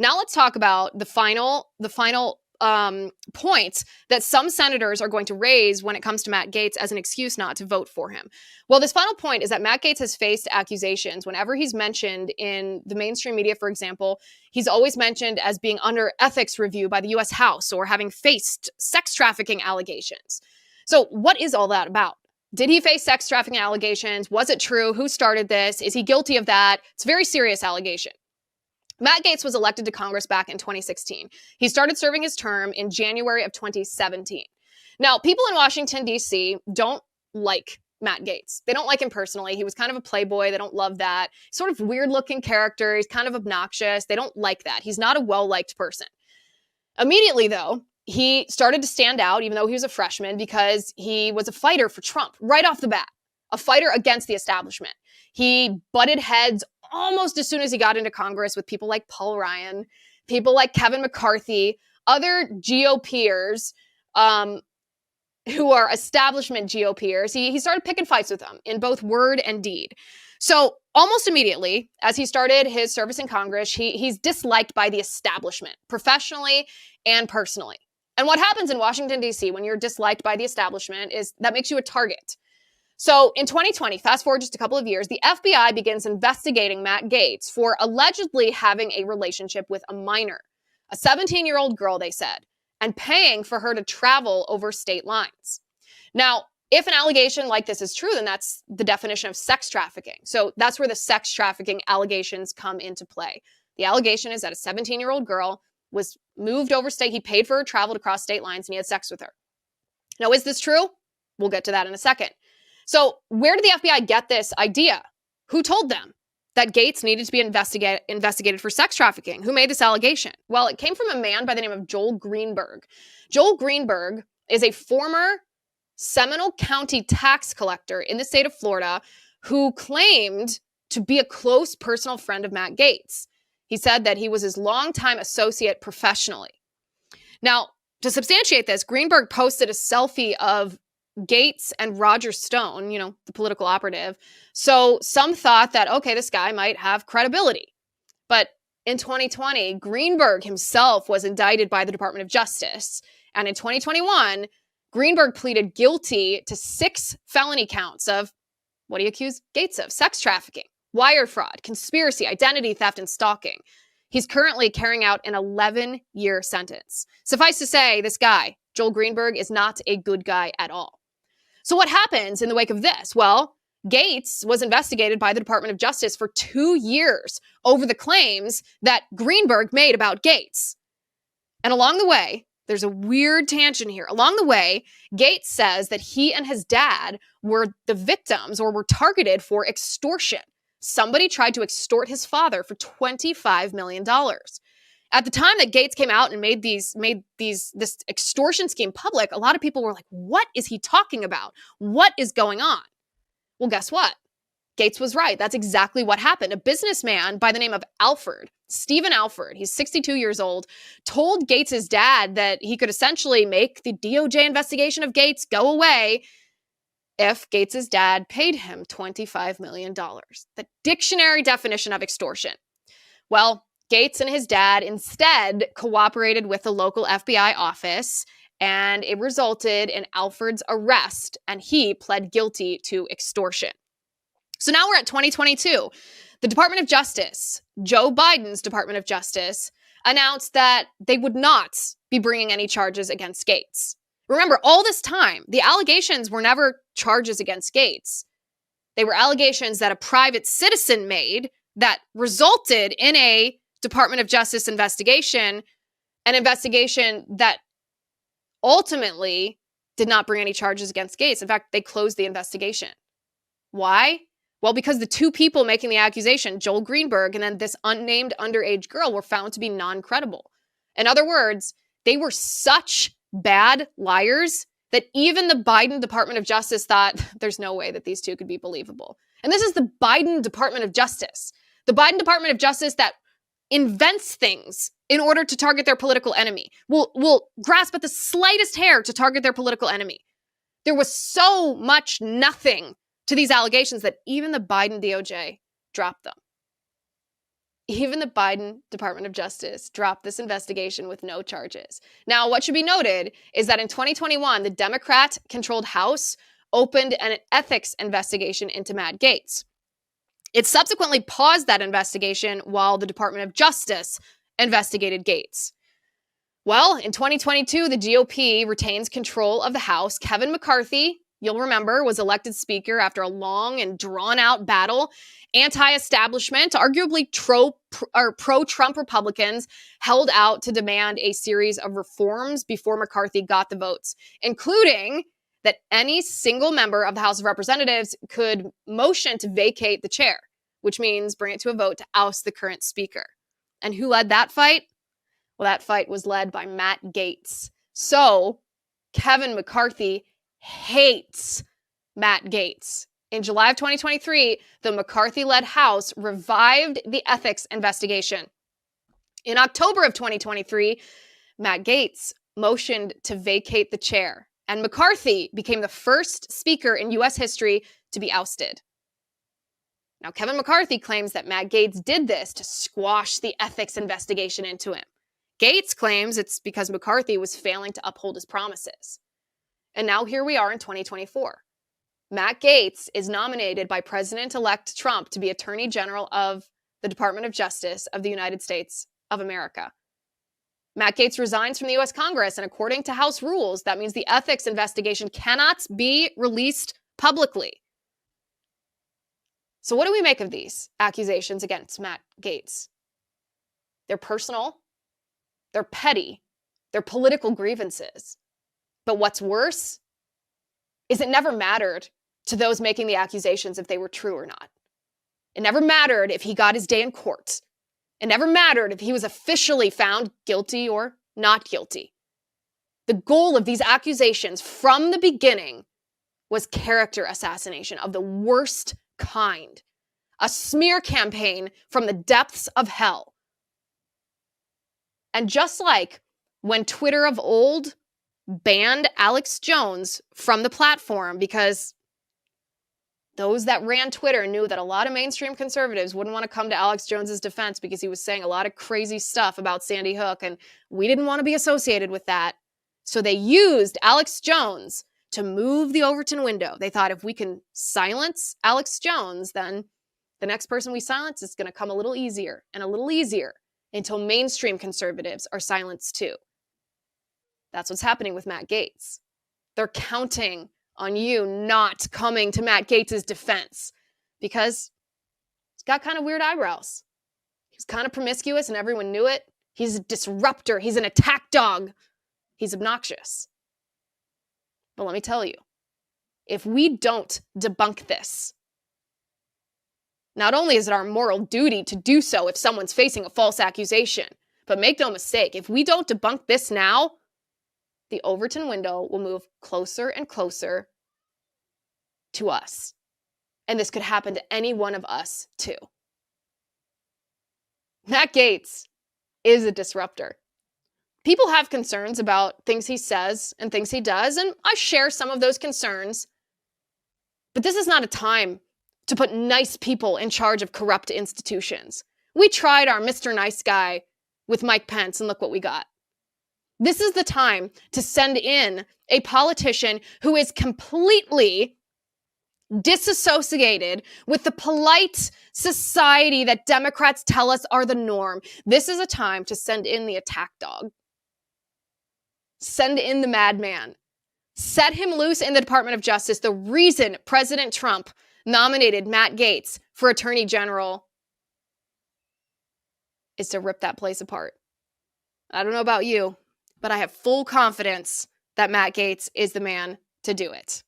Now let's talk about the final points that some senators are going to raise when it comes to Matt Gaetz as an excuse not to vote for him. Well, this final point is that Matt Gaetz has faced accusations. Whenever he's mentioned in the mainstream media, for example, he's always mentioned as being under ethics review by the U.S. House or having faced sex trafficking allegations. So what is all that about? Did he face sex trafficking allegations? Was it true? Who started this? Is he guilty of that? It's a very serious allegation. Matt Gaetz was elected to Congress back in 2016. He started serving his term in January of 2017. Now, people in Washington, D.C. don't like Matt Gaetz. They don't like him personally. He was kind of a playboy. They don't love that. Sort of weird-looking character. He's kind of obnoxious. They don't like that. He's not a well-liked person. Immediately, though, he started to stand out, even though he was a freshman, because he was a fighter for Trump right off the bat, a fighter against the establishment. He butted heads almost as soon as he got into Congress with people like Paul Ryan, people like Kevin McCarthy, other GOPers who are establishment GOPers. He started picking fights with them in both word and deed. So almost immediately, as he started his service in Congress, he's disliked by the establishment, professionally and personally. And what happens in Washington, D.C. when you're disliked by the establishment is that makes you a target. So in 2020, fast forward just a couple of years, the FBI begins investigating Matt Gaetz for allegedly having a relationship with a minor, a 17-year-old girl, they said, and paying for her to travel over state lines. Now, if an allegation like this is true, then that's the definition of sex trafficking. So that's where the sex trafficking allegations come into play. The allegation is that a 17-year-old girl was moved over state. He paid for her travel to cross state lines and he had sex with her. Now, is this true? We'll get to that in a second. So where did the FBI get this idea? Who told them that Gaetz needed to be investigated for sex trafficking? Who made this allegation? Well, it came from a man by the name of Joel Greenberg. Joel Greenberg is a former Seminole County tax collector in the state of Florida who claimed to be a close personal friend of Matt Gaetz. He said that he was his longtime associate professionally. Now, to substantiate this, Greenberg posted a selfie of Gaetz and Roger Stone, the political operative. So some thought that, okay, this guy might have credibility. But in 2020, Greenberg himself was indicted by the Department of Justice. And in 2021, Greenberg pleaded guilty to 6 felony counts of, what do you accuse Gaetz of? Sex trafficking, wire fraud, conspiracy, identity theft, and stalking. He's currently carrying out an 11-year sentence. Suffice to say, this guy, Joel Greenberg, is not a good guy at all. So what happens in the wake of this? Well, Gaetz was investigated by the Department of Justice for 2 years over the claims that Greenberg made about Gaetz. And along the way, there's a weird tangent here. Along the way, Gaetz says that he and his dad were the victims or were targeted for extortion. Somebody tried to extort his father for $25 million. At the time that Gaetz came out and made this extortion scheme public, a lot of people were like, what is he talking about? What is going on? Well, guess what? Gaetz was right. That's exactly what happened. A businessman by the name of Stephen Alford, he's 62 years old, told Gaetz's dad that he could essentially make the DOJ investigation of Gaetz go away if Gaetz's dad paid him $25 million. The dictionary definition of extortion. Well, Gaetz and his dad instead cooperated with the local FBI office, and it resulted in Alford's arrest, and he pled guilty to extortion. So now we're at 2022. The Department of Justice, Joe Biden's Department of Justice, announced that they would not be bringing any charges against Gaetz. Remember, all this time, the allegations were never charges against Gaetz. They were allegations that a private citizen made that resulted in a Department of Justice investigation, an investigation that ultimately did not bring any charges against Gaetz. In fact, they closed the investigation. Why? Well, because the 2 people making the accusation, Joel Greenberg and then this unnamed underage girl, were found to be non-credible. In other words, they were such bad liars that even the Biden Department of Justice thought there's no way that these 2 could be believable. And this is the Biden Department of Justice. The Biden Department of Justice that invents things in order to target their political enemy, will grasp at the slightest hair to target their political enemy. There was so much nothing to these allegations that even the Biden DOJ dropped them. Even the Biden Department of Justice dropped this investigation with no charges. Now, what should be noted is that in 2021, the Democrat-controlled House opened an ethics investigation into Matt Gaetz. It subsequently paused that investigation while the Department of Justice investigated Gaetz. Well, in 2022, the GOP retains control of the House. Kevin McCarthy, you'll remember, was elected Speaker after a long and drawn-out battle. Anti-establishment, arguably pro-Trump Republicans held out to demand a series of reforms before McCarthy got the votes, including that any single member of the House of Representatives could motion to vacate the chair, which means bring it to a vote to oust the current Speaker. And who led that fight? Well, that fight was led by Matt Gaetz. So Kevin McCarthy hates Matt Gaetz. In July of 2023, the McCarthy-led House revived the ethics investigation. In October of 2023, Matt Gaetz motioned to vacate the chair, and McCarthy became the first Speaker in U.S. history to be ousted. Now, Kevin McCarthy claims that Matt Gaetz did this to squash the ethics investigation into him. Gaetz claims it's because McCarthy was failing to uphold his promises. And now here we are in 2024. Matt Gaetz is nominated by President-elect Trump to be Attorney General of the Department of Justice of the United States of America. Matt Gaetz resigns from the U.S. Congress, and according to House rules, that means the ethics investigation cannot be released publicly. So what do we make of these accusations against Matt Gaetz? They're personal. They're petty. They're political grievances. But what's worse is it never mattered to those making the accusations if they were true or not. It never mattered if he got his day in court. It never mattered if he was officially found guilty or not guilty. The goal of these accusations from the beginning was character assassination of the worst kind. A smear campaign from the depths of hell. And just like when Twitter of old banned Alex Jones from the platform because those that ran Twitter knew that a lot of mainstream conservatives wouldn't want to come to Alex Jones's defense because he was saying a lot of crazy stuff about Sandy Hook, and we didn't want to be associated with that. So they used Alex Jones to move the Overton window. They thought if we can silence Alex Jones, then the next person we silence is going to come a little easier and a little easier until mainstream conservatives are silenced too. That's what's happening with Matt Gaetz. They're counting on you not coming to Matt Gaetz's defense because he's got kind of weird eyebrows. He's kind of promiscuous and everyone knew it. He's a disruptor. He's an attack dog. He's obnoxious. But let me tell you, if we don't debunk this, not only is it our moral duty to do so if someone's facing a false accusation, but make no mistake, if we don't debunk this now, the Overton window will move closer and closer to us. And this could happen to any one of us too. Matt Gaetz is a disruptor. People have concerns about things he says and things he does, and I share some of those concerns. But this is not a time to put nice people in charge of corrupt institutions. We tried our Mr. Nice Guy with Mike Pence, and look what we got. This is the time to send in a politician who is completely disassociated with the polite society that Democrats tell us are the norm. This is a time to send in the attack dog. Send in the madman. Set him loose in the Department of Justice. The reason President Trump nominated Matt Gaetz for Attorney General is to rip that place apart. I don't know about you, but I have full confidence that Matt Gaetz is the man to do it.